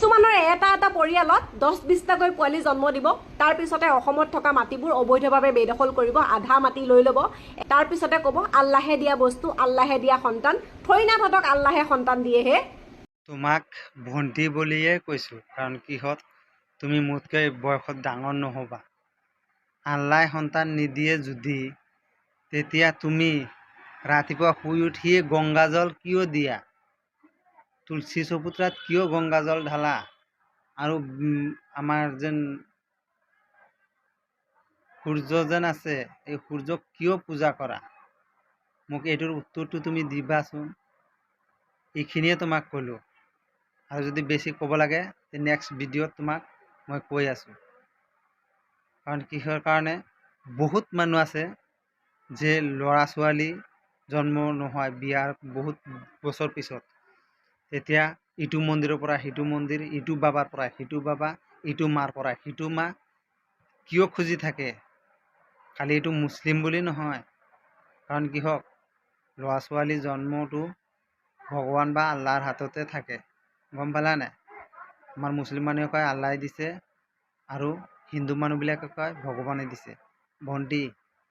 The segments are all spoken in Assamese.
কিছুমানৰ এটা পৰিয়ালত 10-20টাকৈ পোৱালি জন্ম দিব। তাৰ পিছতে অসমত থকা মাটিবোৰ অবৈধভাৱে বেদখল কৰিব, আধা মাটি লৈ ল'ব। তাৰ পিছতে ক'ব আল্লাহে দিয়া বস্তু, আল্লাহে দিয়া সন্তান। থৈ না তহঁতক আল্লাহে সন্তান দিয়েহে। তোমাক ভণ্টি বুলিয়ে কৈছোঁ, কাৰণ কিহত তুমি মোতকৈ বয়সত ডাঙৰ নহ'বা। আল্লাই সন্তান নিদিয়ে যদি তেতিয়া তুমি ৰাতিপুৱা শুই উঠিয়ে গংগাজল কিয় দিয়া? তুলসী চপুত্ৰাত কিয় গংগাজল ঢালা? আৰু আমাৰ যেন সূৰ্য যেন আছে, এই সূৰ্যক কিয় পূজা কৰা? মোক এইটোৰ উত্তৰটো তুমি দিবাচোন। এইখিনিয়ে তোমাক ক'লোঁ। আৰু যদি বেছি ক'ব লাগে নেক্সট ভিডিঅ'ত তোমাক মই কৈ আছোঁ। কাৰণ কিহৰ কাৰণে বহুত মানুহ আছে যে ল'ৰা ছোৱালী জন্ম নহয় বিয়াৰ বহুত বছৰ পিছত, তেতিয়া ইটো মন্দিৰৰ পৰা সিটো মন্দিৰ, ইটো বাবাৰ পৰা সিটো বাবা, ইটো মাৰ পৰা সিটো মা কিয় খুজি থাকে? খালি এইটো মুছলিম বুলি নহয়, কাৰণ কিহক ল'ৰা ছোৱালী জন্মটো ভগৱান বা আল্লাহৰ হাততে থাকে। গম পালা নাই? আমাৰ মুছলিম মানুহে কয় আল্লাহে দিছে আৰু হিন্দু মানুহবিলাকে কয় ভগৱানে দিছে। ভণ্টি,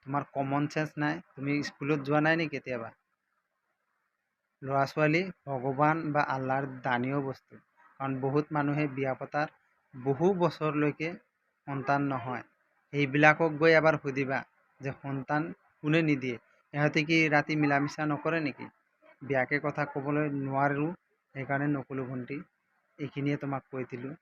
তোমাৰ কমন চেঞ্চ নাই? তুমি স্কুলত যোৱা নাই নেকি কেতিয়াবা? ল'ৰা ছোৱালী ভগৱান বা আল্লাহৰ দানীয় বস্তু। কাৰণ বহুত মানুহে বিয়া পতাৰ বহু বছৰলৈকে সন্তান নহয়। সেইবিলাকক গৈ এবাৰ সুধিবা যে সন্তান কোনে নিদিয়ে? সিহঁতে কি ৰাতি মিলা মিছা নকৰে নেকি? বেয়াকৈ কথা ক'বলৈ নোৱাৰোঁ, সেইকাৰণে নক'লোঁ ভণ্টি। এইখিনিয়ে তোমাক কৈ দিলোঁ।